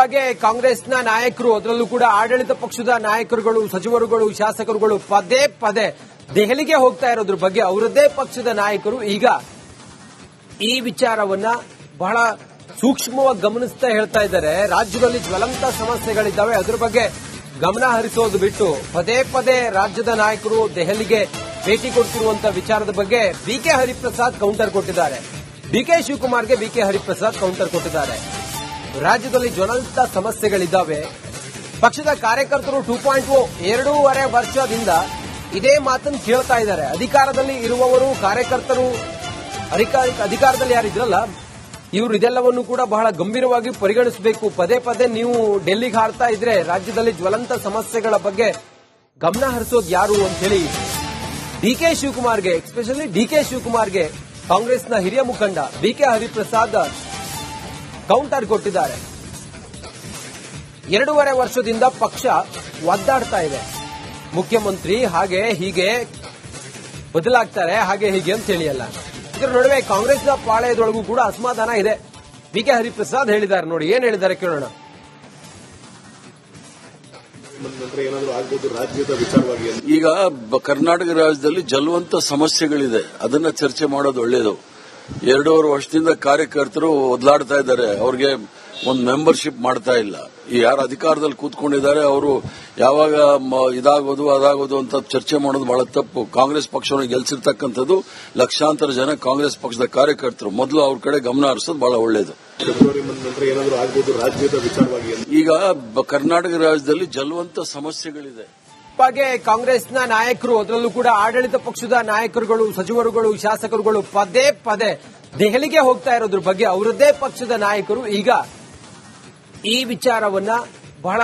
ಹಾಗೆ ಕಾಂಗ್ರೆಸ್ನ ನಾಯಕರು ಅದರಲ್ಲೂ ಕೂಡ ಆಡಳಿತ ಪಕ್ಷದ ನಾಯಕರುಗಳು, ಸಚಿವರುಗಳು, ಶಾಸಕರುಗಳು ಪದೇ ಪದೇ ದೆಹಲಿಗೆ ಹೋಗ್ತಾ ಇರೋದ್ರ ಬಗ್ಗೆ ಅವರದ್ದೇ ಪಕ್ಷದ ನಾಯಕರು ಈಗ ಈ ವಿಚಾರವನ್ನ ಬಹಳ ಸೂಕ್ಷ್ಮವಾಗಿ ಗಮನಿಸ್ತಾ ಹೇಳ್ತಾ ಇದ್ದಾರೆ. ರಾಜ್ಯದಲ್ಲಿ ಜ್ವಲಂತ ಸಮಸ್ಯೆಗಳಿದ್ದಾವೆ, ಅದರ ಬಗ್ಗೆ ಗಮನ ಹರಿಸೋದು ಬಿಟ್ಟು ಪದೇ ಪದೇ ರಾಜ್ಯದ ನಾಯಕರು ದೆಹಲಿಗೆ ಭೇಟಿ ಕೊಡ್ತಿರುವಂತಹ ವಿಚಾರದ ಬಗ್ಗೆ ಬಿಕೆ ಹರಿಪ್ರಸಾದ್ ಕೌಂಟರ್ ಕೊಟ್ಟಿದ್ದಾರೆ. ಡಿಕೆ ಶಿವಕುಮಾರ್ಗೆ ಬಿಕೆ ಹರಿಪ್ರಸಾದ್ ಕೌಂಟರ್ ಕೊಟ್ಟಿದ್ದಾರೆ. ರಾಜ್ಯದಲ್ಲಿ ಜ್ವಲಂತ ಸಮಸ್ಯೆಗಳಿದ್ದಾವೆ. ಪಕ್ಷದ ಕಾರ್ಯಕರ್ತರು 2.0 2.5 ವರ್ಷದಿಂದ ಇದೇ ಮಾತನ್ನು ಕೇಳ್ತಾ ಇದ್ದಾರೆ. ಅಧಿಕಾರದಲ್ಲಿ ಇರುವವರು, ಕಾರ್ಯಕರ್ತರು, ಅಧಿಕಾರದಲ್ಲಿ ಯಾರಿದ್ರಲ್ಲ ಇವರು ಇದೆಲ್ಲವನ್ನು ಕೂಡ ಬಹಳ ಗಂಭೀರವಾಗಿ ಪರಿಗಣಿಸಬೇಕು. ಪದೇ ಪದೇ ನೀವು ಡೆಲ್ಲಿಗೆ ಹಾರ್ತಾ ಇದ್ರೆ ರಾಜ್ಯದಲ್ಲಿ ಜ್ವಲಂತ ಸಮಸ್ಯೆಗಳ ಬಗ್ಗೆ ಗಮನ ಹರಿಸೋದು ಯಾರು ಅಂತ ಹೇಳಿ ಡಿಕೆ ಶಿವಕುಮಾರ್ಗೆ, ಎಸ್ಪೆಷಲಿ ಡಿಕೆ ಶಿವಕುಮಾರ್ಗೆ ಕಾಂಗ್ರೆಸ್ನ ಹಿರಿಯ ಮುಖಂಡ ಬಿಕೆ ಹರಿಪ್ರಸಾದ್ ಕೌಂಟರ್ ಕೊಟ್ಟಿದ್ದಾರೆ. 2.5 ವರ್ಷದಿಂದ ಪಕ್ಷ ಒದ್ದಾಡ್ತಾ ಇದೆ. ಮುಖ್ಯಮಂತ್ರಿ ಹಾಗೆ ಹೀಗೆ ಬದಲಾಗ್ತಾರೆ, ಹಾಗೆ ಹೀಗೆ ಅಂತ ಹೇಳಿಯಲ್ಲ. ಇದರ ನಡುವೆ ಕಾಂಗ್ರೆಸ್ನ ಪಾಳೆಯದೊಳಗೂ ಕೂಡ ಅಸಮಾಧಾನ ಇದೆ. ಬಿಕೆ ಹರಿಪ್ರಸಾದ್ ಹೇಳಿದ್ದಾರೆ, ನೋಡಿ ಏನ್ ಹೇಳಿದ್ದಾರೆ ಕೇಳೋಣ. ಈಗ ಕರ್ನಾಟಕ ರಾಜ್ಯದಲ್ಲಿ ಜಲವಂತ ಸಮಸ್ಯೆಗಳಿದೆ, ಅದನ್ನ ಚರ್ಚೆ ಮಾಡೋದು ಒಳ್ಳೆಯದು. 2.5 ವರ್ಷದಿಂದ ಕಾರ್ಯಕರ್ತರು ಒದ್ಲಾಡ್ತಾ ಇದ್ದಾರೆ, ಅವ್ರಿಗೆ ಒಂದು ಮೆಂಬರ್ಶಿಪ್ ಮಾಡ್ತಾ ಇಲ್ಲ. ಈ ಯಾರು ಅಧಿಕಾರದಲ್ಲಿ ಕೂತ್ಕೊಂಡಿದ್ದಾರೆ ಅವರು ಯಾವಾಗ ಇದಾಗೋದು ಅದಾಗೋದು ಅಂತ ಚರ್ಚೆ ಮಾಡೋದು ಬಹಳ ತಪ್ಪು. ಕಾಂಗ್ರೆಸ್ ಪಕ್ಷವನ್ನು ಗೆಲ್ಸಿರ್ತಕ್ಕಂಥದ್ದು ಲಕ್ಷಾಂತರ ಜನ ಕಾಂಗ್ರೆಸ್ ಪಕ್ಷದ ಕಾರ್ಯಕರ್ತರು. ಮೊದಲು ಅವ್ರ ಕಡೆ ಗಮನ ಹರಿಸೋದು ಬಹಳ ಒಳ್ಳೆಯದು. ಈಗ ಕರ್ನಾಟಕ ರಾಜ್ಯದಲ್ಲಿ ಜಲವಂತ ಸಮಸ್ಯೆಗಳಿದೆ. ಹಾಗೆ ಕಾಂಗ್ರೆಸ್ನ ನಾಯಕರು ಅದರಲ್ಲೂ ಕೂಡ ಆಡಳಿತ ಪಕ್ಷದ ನಾಯಕರುಗಳು, ಸಚಿವರುಗಳು, ಶಾಸಕರುಗಳು ಪದೇ ಪದೇ ದೆಹಲಿಗೆ ಹೋಗ್ತಾ ಇರೋದ್ರ ಬಗ್ಗೆ ಅವರದ್ದೇ ಪಕ್ಷದ ನಾಯಕರು ಈಗ ಈ ವಿಚಾರವನ್ನ ಬಹಳ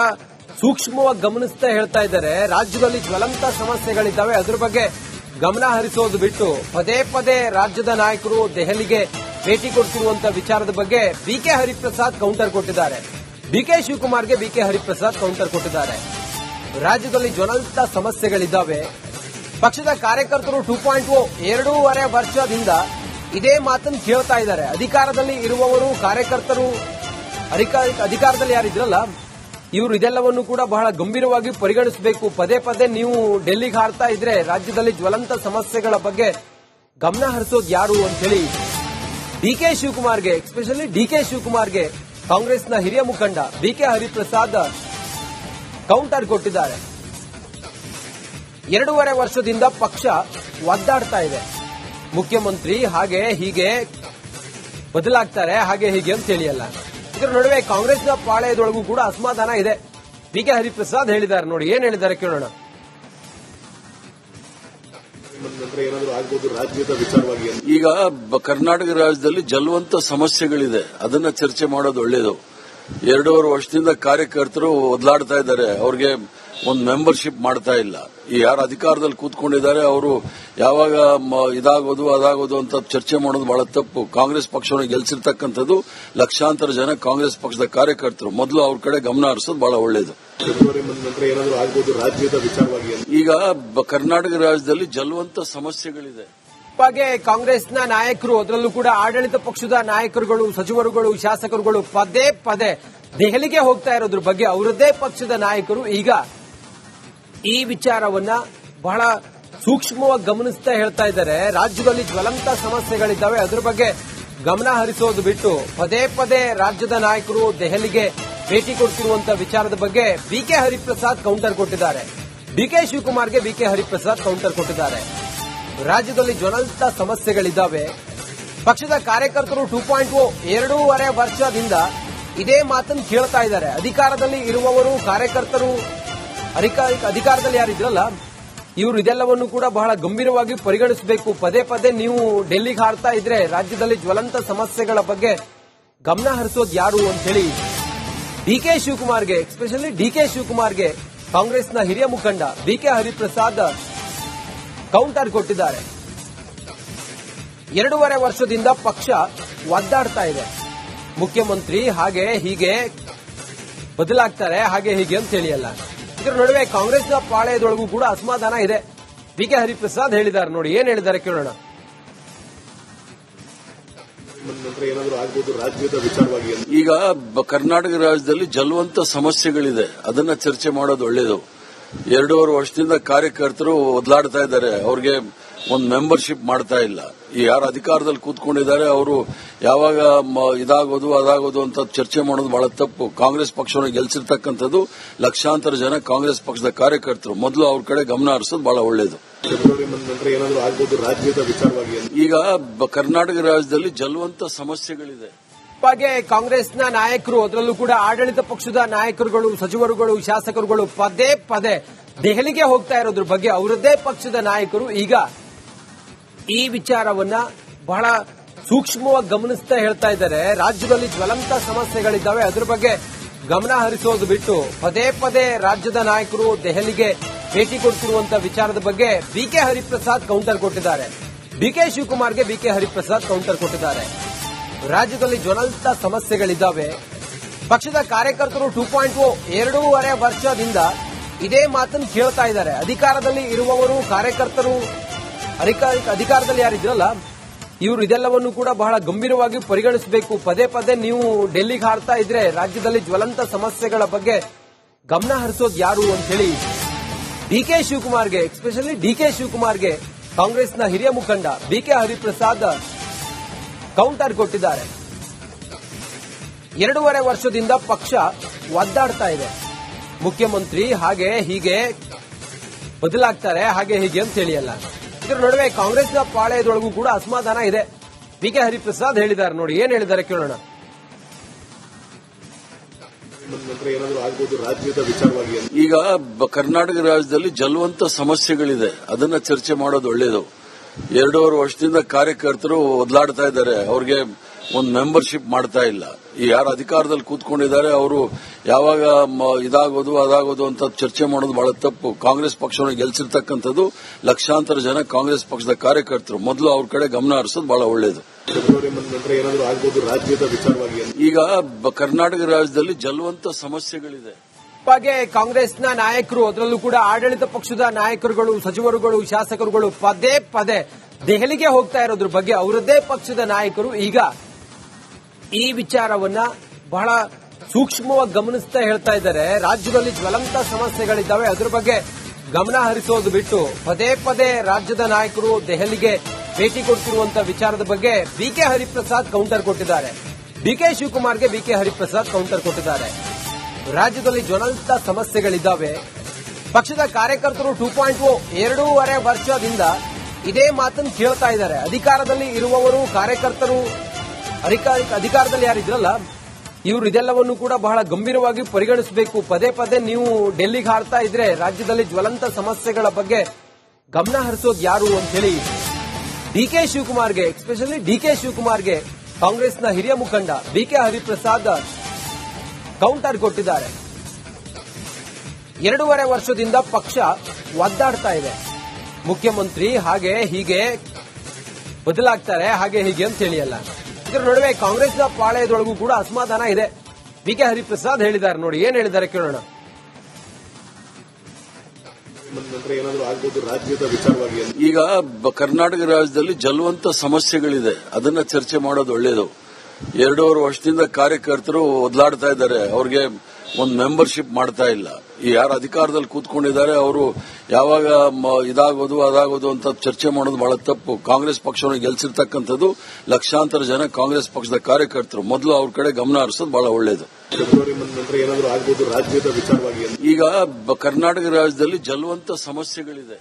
ಸೂಕ್ಷ್ಮವಾಗಿ ಗಮನಿಸ್ತಾ ಹೇಳ್ತಾ ಇದ್ದಾರೆ. ರಾಜ್ಯದಲ್ಲಿ ಜ್ವಲಂತ ಸಮಸ್ಯೆಗಳಿದ್ದಾವೆ, ಅದರ ಬಗ್ಗೆ ಗಮನ ಹರಿಸೋದು ಬಿಟ್ಟು ಪದೇ ಪದೇ ರಾಜ್ಯದ ನಾಯಕರು ದೆಹಲಿಗೆ ಭೇಟಿ ಕೊಡ್ತಿರುವಂತಹ ವಿಚಾರದ ಬಗ್ಗೆ ಬಿಕೆ ಹರಿಪ್ರಸಾದ್ ಕೌಂಟರ್ ಕೊಟ್ಟಿದ್ದಾರೆ. ಡಿಕೆ ಶಿವಕುಮಾರ್ಗೆ ಬಿಕೆ ಹರಿಪ್ರಸಾದ್ ಕೌಂಟರ್ ಕೊಟ್ಟಿದ್ದಾರೆ. ರಾಜ್ಯದಲ್ಲಿ ಜ್ವಲಂತ ಸಮಸ್ಯೆಗಳಿದ್ದಾವೆ. ಪಕ್ಷದ ಕಾರ್ಯಕರ್ತರು 2.0 2.5 ವರ್ಷದಿಂದ ಇದೇ ಮಾತನ್ನು ಕೇಳ್ತಾ ಇದ್ದಾರೆ. ಅಧಿಕಾರದಲ್ಲಿ ಇರುವವರು, ಕಾರ್ಯಕರ್ತರು, ಅಧಿಕಾರದಲ್ಲಿ ಯಾರಿದ್ರಲ್ಲ ಇವರು ಇದೆಲ್ಲವನ್ನು ಕೂಡ ಬಹಳ ಗಂಭೀರವಾಗಿ ಪರಿಗಣಿಸಬೇಕು. ಪದೇ ಪದೇ ನೀವು ಡೆಲ್ಲಿಗೆ ಹಾರ್ತಾ ಇದ್ರೆ ರಾಜ್ಯದಲ್ಲಿ ಜ್ವಲಂತ ಸಮಸ್ಯೆಗಳ ಬಗ್ಗೆ ಗಮನ ಹರಿಸೋದು ಯಾರು ಅಂತ ಹೇಳಿ ಡಿಕೆ ಶಿವಕುಮಾರ್ಗೆ, ಎಸ್ಪೆಷಲಿ ಡಿಕೆ ಶಿವಕುಮಾರ್ಗೆ ಕಾಂಗ್ರೆಸ್ನ ಹಿರಿಯ ಮುಖಂಡ ಬಿಕೆ ಹರಿಪ್ರಸಾದ್ ಕೌಂಟರ್ ಕೊಟ್ಟಿದ್ದಾರೆ. 2.5 ವರ್ಷದಿಂದ ಪಕ್ಷ ಒದ್ದಾಡ್ತಾ ಇದೆ. ಮುಖ್ಯಮಂತ್ರಿ ಹಾಗೆ ಹೀಗೆ ಬದಲಾಗ್ತಾರೆ, ಹಾಗೆ ಹೀಗೆ ಅಂತ ಹೇಳಿಯಲ್ಲ. ಇದರ ನಡುವೆ ಕಾಂಗ್ರೆಸ್ನ ಪಾಳೆಯದೊಳಗೂ ಕೂಡ ಅಸಮಾಧಾನ ಇದೆ. ಬಿಕೆ ಹರಿಪ್ರಸಾದ್ ಹೇಳಿದ್ದಾರೆ, ನೋಡಿ ಏನ್ ಹೇಳಿದ್ದಾರೆ ಕೇಳೋಣ. ಈಗ ಕರ್ನಾಟಕ ರಾಜ್ಯದಲ್ಲಿ ಜಲವಂತ ಸಮಸ್ಯೆಗಳಿದೆ, ಅದನ್ನ ಚರ್ಚೆ ಮಾಡೋದು ಒಳ್ಳೆಯದು. 2.5 ವರ್ಷದಿಂದ ಕಾರ್ಯಕರ್ತರು ಒದ್ಲಾಡ್ತಾ ಇದ್ದಾರೆ, ಅವ್ರಿಗೆ ಒಂದು ಮೆಂಬರ್ಶಿಪ್ ಮಾಡ್ತಾ ಇಲ್ಲ. ಈ ಯಾರು ಅಧಿಕಾರದಲ್ಲಿ ಕೂತ್ಕೊಂಡಿದ್ದಾರೆ ಅವರು ಯಾವಾಗ ಇದಾಗೋದು ಅದಾಗೋದು ಅಂತ ಚರ್ಚೆ ಮಾಡೋದು ಬಹಳ ತಪ್ಪು. ಕಾಂಗ್ರೆಸ್ ಪಕ್ಷವನ್ನು ಗೆಲ್ಸಿರ್ತಕ್ಕಂಥದ್ದು ಲಕ್ಷಾಂತರ ಜನ ಕಾಂಗ್ರೆಸ್ ಪಕ್ಷದ ಕಾರ್ಯಕರ್ತರು. ಮೊದಲು ಅವ್ರ ಕಡೆ ಗಮನ ಹರಿಸೋದು ಬಹಳ ಒಳ್ಳೆಯದು. ಈಗ ಕರ್ನಾಟಕ ರಾಜ್ಯದಲ್ಲಿ ಜಲವಂತ ಸಮಸ್ಯೆಗಳಿದೆ. ಹಾಗೆ ಕಾಂಗ್ರೆಸ್ನ ನಾಯಕರು ಅದರಲ್ಲೂ ಕೂಡ ಆಡಳಿತ ಪಕ್ಷದ ನಾಯಕರುಗಳು, ಸಚಿವರುಗಳು, ಶಾಸಕರುಗಳು ಪದೇ ಪದೇ ದೆಹಲಿಗೆ ಹೋಗ್ತಾ ಇರೋದ್ರ ಬಗ್ಗೆ ಅವರದ್ದೇ ಪಕ್ಷದ ನಾಯಕರು ಈಗ ಈ ವಿಚಾರವನ್ನ ಬಹಳ ಸೂಕ್ಷ್ಮವಾಗಿ ಗಮನಿಸ್ತಾ ಹೇಳ್ತಾ ಇದ್ದಾರೆ. ರಾಜ್ಯದಲ್ಲಿ ಜ್ವಲಂತ ಸಮಸ್ಯೆಗಳಿದ್ದಾವೆ, ಅದರ ಬಗ್ಗೆ ಗಮನ ಹರಿಸೋದು ಬಿಟ್ಟು ಪದೇ ಪದೇ ರಾಜ್ಯದ ನಾಯಕರು ದೆಹಲಿಗೆ ಭೇಟಿ ಕೊಡ್ತಿರುವಂತಹ ವಿಚಾರದ ಬಗ್ಗೆ ಬಿಕೆ ಹರಿಪ್ರಸಾದ್ ಕೌಂಟರ್ ಕೊಟ್ಟಿದ್ದಾರೆ. ಡಿಕೆ ಶಿವಕುಮಾರ್ಗೆ ಬಿಕೆ ಹರಿಪ್ರಸಾದ್ ಕೌಂಟರ್ ಕೊಟ್ಟಿದ್ದಾರೆ. ರಾಜ್ಯದಲ್ಲಿ ಜ್ವಲಂತ ಸಮಸ್ಯೆಗಳಿದ್ದಾವೆ. ಪಕ್ಷದ ಕಾರ್ಯಕರ್ತರು 2.0 2.5 ವರ್ಷದಿಂದ ಇದೇ ಮಾತನ್ನು ಕೇಳ್ತಾ ಇದ್ದಾರೆ. ಅಧಿಕಾರದಲ್ಲಿ ಇರುವವರು, ಕಾರ್ಯಕರ್ತರು, ಅಧಿಕಾರದಲ್ಲಿ ಯಾರಿದ್ರಲ್ಲ ಇವರು ಇದೆಲ್ಲವನ್ನು ಕೂಡ ಬಹಳ ಗಂಭೀರವಾಗಿ ಪರಿಗಣಿಸಬೇಕು. ಪದೇ ಪದೇ ನೀವು ಡೆಲ್ಲಿಗೆ ಹಾರ್ತಾ ಇದ್ರೆ ರಾಜ್ಯದಲ್ಲಿ ಜ್ವಲಂತ ಸಮಸ್ಯೆಗಳ ಬಗ್ಗೆ ಗಮನ ಹರಿಸೋದು ಯಾರು ಅಂತ ಹೇಳಿ ಡಿಕೆ ಶಿವಕುಮಾರ್ಗೆ, ಎಸ್ಪೆಷಲಿ ಡಿಕೆ ಶಿವಕುಮಾರ್ಗೆ ಕಾಂಗ್ರೆಸ್ನ ಹಿರಿಯ ಮುಖಂಡ ಬಿಕೆ ಹರಿಪ್ರಸಾದ್ ಕೌಂಟರ್ ಕೊಟ್ಟಿದ್ದಾರೆ. 2.5 ವರ್ಷದಿಂದ ಪಕ್ಷ ಒದ್ದಾಡ್ತಾ ಇದೆ. ಮುಖ್ಯಮಂತ್ರಿ ಹಾಗೆ ಹೀಗೆ ಬದಲಾಗ್ತಾರೆ, ಹಾಗೆ ಹೀಗೆ ಅಂತ ಹೇಳಿಯಲ್ಲ. ಇದರ ನಡುವೆ ಕಾಂಗ್ರೆಸ್ನ ಪಾಳೆಯದೊಳಗೂ ಕೂಡ ಅಸಮಾಧಾನ ಇದೆ. ಬಿಕೆ ಹರಿಪ್ರಸಾದ್ ಹೇಳಿದ್ದಾರೆ, ನೋಡಿ ಏನ್ ಹೇಳಿದ್ದಾರೆ ಕೇಳೋಣ. ನಂತರ ಏನಾದರೂ ಆಗಬಹುದು ರಾಜ್ಯದ ವಿಚಾರವಾಗಿ. ಈಗ ಕರ್ನಾಟಕ ರಾಜ್ಯದಲ್ಲಿ ಜ್ವಲಂತ ಸಮಸ್ಯೆಗಳಿದೆ, ಅದನ್ನ ಚರ್ಚೆ ಮಾಡೋದು ಒಳ್ಳೆಯದು. 2.5 ವರ್ಷದಿಂದ ಕಾರ್ಯಕರ್ತರು ಒದ್ಲಾಡ್ತಾ ಇದ್ದಾರೆ, ಅವ್ರಿಗೆ ಒಂದು ಮೆಂಬರ್ಶಿಪ್ ಮಾಡ್ತಾ ಇಲ್ಲ. ಈ ಯಾರು ಅಧಿಕಾರದಲ್ಲಿ ಕೂತ್ಕೊಂಡಿದ್ದಾರೆ ಅವರು ಯಾವಾಗ ಇದಾಗೋದು ಅದಾಗೋದು ಅಂತ ಚರ್ಚೆ ಮಾಡೋದು ಬಹಳ ತಪ್ಪು. ಕಾಂಗ್ರೆಸ್ ಪಕ್ಷವನ್ನು ಗೆಲ್ಸಿರ್ತಕ್ಕಂಥದ್ದು ಲಕ್ಷಾಂತರ ಜನ ಕಾಂಗ್ರೆಸ್ ಪಕ್ಷದ ಕಾರ್ಯಕರ್ತರು. ಮೊದಲು ಅವ್ರ ಕಡೆ ಗಮನ ಹರಿಸೋದು ಬಹಳ ಒಳ್ಳೆಯದು. ನಂತರ ಏನಾದರೂ ಆಗಬಹುದು ರಾಜ್ಯದ ವಿಚಾರವಾಗಿ. ಈಗ ಕರ್ನಾಟಕ ರಾಜ್ಯದಲ್ಲಿ ಜ್ವಲಂತ ಸಮಸ್ಯೆಗಳಿದೆ. ಬಗ್ಗೆ ಕಾಂಗ್ರೆಸ್ನ ನಾಯಕರು, ಅದರಲ್ಲೂ ಕೂಡ ಆಡಳಿತ ಪಕ್ಷದ ನಾಯಕರುಗಳು, ಸಚಿವರುಗಳು, ಶಾಸಕರುಗಳು ಪದೇ ಪದೇ ದೆಹಲಿಗೆ ಹೋಗ್ತಾ ಇರೋದ್ರ ಬಗ್ಗೆ ಅವರದ್ದೇ ಪಕ್ಷದ ನಾಯಕರು ಈಗ ಈ ವಿಚಾರವನ್ನ ಬಹಳ ಸೂಕ್ಷ್ಮವಾಗಿ ಗಮನಿಸ್ತಾ ಹೇಳ್ತಾ ಇದ್ದಾರೆ. ರಾಜ್ಯದಲ್ಲಿ ಜ್ವಲಂತ ಸಮಸ್ಯೆಗಳಿದ್ದಾವೆ, ಅದರ ಬಗ್ಗೆ ಗಮನ ಹರಿಸೋದು ಬಿಟ್ಟು ಪದೇ ಪದೇ ರಾಜ್ಯದ ನಾಯಕರು ದೆಹಲಿಗೆ ಭೇಟಿ ಕೊಡ್ತಿರುವಂತಹ ವಿಚಾರದ ಬಗ್ಗೆ ಬಿಕೆ ಹರಿಪ್ರಸಾದ್ ಕೌಂಟರ್ ಕೊಟ್ಟಿದ್ದಾರೆ. ಡಿಕೆ ಶಿವಕುಮಾರ್ಗೆ ಬಿಕೆ ಹರಿಪ್ರಸಾದ್ ಕೌಂಟರ್ ಕೊಟ್ಟಿದ್ದಾರೆ. ರಾಜ್ಯದಲ್ಲಿ ಜ್ವಲಂತ ಸಮಸ್ಯೆಗಳಿದ್ದಾವೆ. ಪಕ್ಷದ ಕಾರ್ಯಕರ್ತರು 2.0 2.5 ವರ್ಷದಿಂದ ಇದೇ ಮಾತನ್ನು ಕೇಳ್ತಾ ಇದ್ದಾರೆ. ಅಧಿಕಾರದಲ್ಲಿ ಇರುವವರು, ಕಾರ್ಯಕರ್ತರು, ಅಧಿಕಾರದಲ್ಲಿ ಯಾರಿದ್ರಲ್ಲ ಇವರು ಇದೆಲ್ಲವನ್ನು ಕೂಡ ಬಹಳ ಗಂಭೀರವಾಗಿ ಪರಿಗಣಿಸಬೇಕು. ಪದೇ ಪದೇ ನೀವು ಡೆಲ್ಲಿಗೆ ಹಾರ್ತಾ ಇದ್ರೆ ರಾಜ್ಯದಲ್ಲಿ ಜ್ವಲಂತ ಸಮಸ್ಯೆಗಳ ಬಗ್ಗೆ ಗಮನ ಹರಿಸೋದು ಯಾರು ಅಂತ ಹೇಳಿ ಡಿಕೆ ಶಿವಕುಮಾರ್ಗೆ, ಎಸ್ಪೆಷಲಿ ಡಿಕೆ ಶಿವಕುಮಾರ್ಗೆ ಕಾಂಗ್ರೆಸ್ನ ಹಿರಿಯ ಮುಖಂಡ ಬಿಕೆ ಹರಿಪ್ರಸಾದ್ ಕೌಂಟರ್ ಕೊಟ್ಟಿದ್ದಾರೆ. 2.5 ವರ್ಷದಿಂದ ಪಕ್ಷ ಒದ್ದಾಡ್ತಾ ಇದೆ. ಮುಖ್ಯಮಂತ್ರಿ ಹಾಗೆ ಹೀಗೆ ಬದಲಾಗ್ತಾರೆ, ಹಾಗೆ ಹೀಗೆ ಅಂತ ಹೇಳಿಯಲ್ಲ. ಇದರ ನಡುವೆ ಕಾಂಗ್ರೆಸ್ನ ಪಾಳೆಯದೊಳಗೂ ಕೂಡ ಅಸಮಾಧಾನ ಇದೆ. ಬಿಕೆ ಹರಿಪ್ರಸಾದ್ ಹೇಳಿದ್ದಾರೆ, ನೋಡಿ ಏನ್ ಹೇಳಿದ್ದಾರೆ ಕೇಳೋಣ. ನಂತರ ಏನಾದರೂ ಆಗಬಹುದು ರಾಜ್ಯದ ವಿಚಾರವಾಗಿ. ಈಗ ಕರ್ನಾಟಕ ರಾಜ್ಯದಲ್ಲಿ ಜ್ವಲಂತ ಸಮಸ್ಯೆಗಳಿದೆ, ಅದನ್ನ ಚರ್ಚೆ ಮಾಡೋದು ಒಳ್ಳೆಯದು. 2.5 ವರ್ಷದಿಂದ ಕಾರ್ಯಕರ್ತರು ಒದ್ಲಾಡ್ತಾ ಇದ್ದಾರೆ, ಅವ್ರಿಗೆ ಒಂದು ಮೆಂಬರ್ಶಿಪ್ ಮಾಡ್ತಾ ಇಲ್ಲ. ಈ ಯಾರು ಅಧಿಕಾರದಲ್ಲಿ ಕೂತ್ಕೊಂಡಿದ್ದಾರೆ ಅವರು ಯಾವಾಗ ಇದಾಗೋದು ಅದಾಗೋದು ಅಂತ ಚರ್ಚೆ ಮಾಡೋದು ಬಹಳ ತಪ್ಪು. ಕಾಂಗ್ರೆಸ್ ಪಕ್ಷವನ್ನು ಗೆಲ್ಸಿರ್ತಕ್ಕಂಥದ್ದು ಲಕ್ಷಾಂತರ ಜನ ಕಾಂಗ್ರೆಸ್ ಪಕ್ಷದ ಕಾರ್ಯಕರ್ತರು. ಮೊದಲು ಅವ್ರ ಕಡೆ ಗಮನ ಹರಿಸೋದು ಬಹಳ ಒಳ್ಳೆಯದು. ನಂತರ ಏನಾದರೂ ಆಗಬಹುದು ರಾಜ್ಯದ ವಿಚಾರವಾಗಿ. ಈಗ ಕರ್ನಾಟಕ ರಾಜ್ಯದಲ್ಲಿ ಜ್ವಲಂತ ಸಮಸ್ಯೆಗಳಿದೆ. ಬಗ್ಗೆ ಕಾಂಗ್ರೆಸ್ನ ನಾಯಕರು, ಅದರಲ್ಲೂ ಕೂಡ ಆಡಳಿತ ಪಕ್ಷದ ನಾಯಕರುಗಳು, ಸಚಿವರುಗಳು, ಶಾಸಕರುಗಳು ಪದೇ ಪದೇ ದೆಹಲಿಗೆ ಹೋಗ್ತಾ ಇರೋದ್ರ ಬಗ್ಗೆ ಅವರದ್ದೇ ಪಕ್ಷದ ನಾಯಕರು ಈಗ ಈ ವಿಚಾರವನ್ನ ಬಹಳ ಸೂಕ್ಷ್ಮವಾಗಿ ಗಮನಿಸ್ತಾ ಹೇಳ್ತಾ ಇದ್ದಾರೆ. ರಾಜ್ಯದಲ್ಲಿ ಜ್ವಲಂತ ಸಮಸ್ಯೆಗಳಿದ್ದಾವೆ, ಅದರ ಬಗ್ಗೆ ಗಮನ ಹರಿಸೋದು ಬಿಟ್ಟು ಪದೇ ಪದೇ ರಾಜ್ಯದ ನಾಯಕರು ದೆಹಲಿಗೆ ಭೇಟಿ ಕೊಡ್ತಿರುವಂತಹ ವಿಚಾರದ ಬಗ್ಗೆ ಬಿಕೆ ಹರಿಪ್ರಸಾದ್ ಕೌಂಟರ್ ಕೊಟ್ಟಿದ್ದಾರೆ. ಡಿಕೆ ಶಿವಕುಮಾರ್ಗೆ ಬಿಕೆ ಹರಿಪ್ರಸಾದ್ ಕೌಂಟರ್ ಕೊಟ್ಟಿದ್ದಾರೆ. ರಾಜ್ಯದಲ್ಲಿ ಜ್ವಲಂತ ಸಮಸ್ಯೆಗಳಿದ್ದಾವೆ. ಪಕ್ಷದ ಕಾರ್ಯಕರ್ತರು 2.0 2.5 ವರ್ಷದಿಂದ ಇದೇ ಮಾತನ್ನು ಕೇಳ್ತಾ ಇದ್ದಾರೆ. ಅಧಿಕಾರದಲ್ಲಿ ಇರುವವರು, ಕಾರ್ಯಕರ್ತರು, ಅಧಿಕಾರದಲ್ಲಿ ಯಾರಿದ್ರಲ್ಲ ಇವರು ಇದೆಲ್ಲವನ್ನು ಕೂಡ ಬಹಳ ಗಂಭೀರವಾಗಿ ಪರಿಗಣಿಸಬೇಕು. ಪದೇ ಪದೇ ನೀವು ಡೆಲ್ಲಿಗೆ ಹಾರ್ತಾ ಇದ್ರೆ ರಾಜ್ಯದಲ್ಲಿ ಜ್ವಲಂತ ಸಮಸ್ಯೆಗಳ ಬಗ್ಗೆ ಗಮನ ಹರಿಸೋದು ಯಾರು ಅಂತ ಹೇಳಿ ಡಿಕೆ ಶಿವಕುಮಾರ್ಗೆ, ಎಸ್ಪೆಷಲಿ ಡಿಕೆ ಶಿವಕುಮಾರ್ಗೆ ಕಾಂಗ್ರೆಸ್ನ ಹಿರಿಯ ಮುಖಂಡ ಬಿಕೆ ಹರಿಪ್ರಸಾದ್ ಕೌಂಟರ್ ಕೊಟ್ಟಿದ್ದಾರೆ. 2.5 ವರ್ಷದಿಂದ ಪಕ್ಷ ಒದ್ದಾಡ್ತಾ ಇದೆ. ಮುಖ್ಯಮಂತ್ರಿ ಹಾಗೆ ಹೀಗೆ ಬದಲಾಗ್ತಾರೆ, ಹಾಗೆ ಹೀಗೆ ಅಂತ ಹೇಳಿಯಲ್ಲ. ಇದರ ನಡುವೆ ಕಾಂಗ್ರೆಸ್ನ ಪಾಳೆಯದೊಳಗೂ ಕೂಡ ಅಸಮಾಧಾನ ಇದೆ. ಬಿಕೆ ಹರಿಪ್ರಸಾದ್ ಹೇಳಿದ್ದಾರೆ, ನೋಡಿ ಏನ್ ಹೇಳಿದ್ದಾರೆ ಕೇಳೋಣ. ನಂತರ ಏನಾದರೂ ಆಗಬಹುದು ರಾಜ್ಯದ ವಿಚಾರವಾಗಿ. ಈಗ ಕರ್ನಾಟಕ ರಾಜ್ಯದಲ್ಲಿ ಜ್ವಲಂತ ಸಮಸ್ಯೆಗಳಿದೆ, ಅದನ್ನ ಚರ್ಚೆ ಮಾಡೋದು ಒಳ್ಳೆಯದು. 2.5 ವರ್ಷದಿಂದ ಕಾರ್ಯಕರ್ತರು ಒದ್ಲಾಡ್ತಾ ಇದ್ದಾರೆ, ಅವ್ರಿಗೆ ಒಂದು ಮೆಂಬರ್ಶಿಪ್ ಮಾಡ್ತಾ ಇಲ್ಲ. ಈ ಯಾರು ಅಧಿಕಾರದಲ್ಲಿ ಕೂತ್ಕೊಂಡಿದ್ದಾರೆ ಅವರು ಯಾವಾಗ ಇದಾಗೋದು ಅದಾಗೋದು ಅಂತ ಚರ್ಚೆ ಮಾಡೋದು ಬಹಳ ತಪ್ಪು. ಕಾಂಗ್ರೆಸ್ ಪಕ್ಷವನ್ನು ಗೆಲ್ಸಿರ್ತಕ್ಕಂಥದ್ದು ಲಕ್ಷಾಂತರ ಜನ ಕಾಂಗ್ರೆಸ್ ಪಕ್ಷದ ಕಾರ್ಯಕರ್ತರು. ಮೊದಲು ಅವ್ರ ಕಡೆ ಗಮನ ಹರಿಸೋದು ಬಹಳ ಒಳ್ಳೆಯದು. ನಂತರ ಏನಾದರೂ ಆಗಬಹುದು ರಾಜ್ಯದ ವಿಚಾರವಾಗಿ. ಈಗ ಕರ್ನಾಟಕ ರಾಜ್ಯದಲ್ಲಿ ಜ್ವಲಂತ ಸಮಸ್ಯೆಗಳಿದೆ.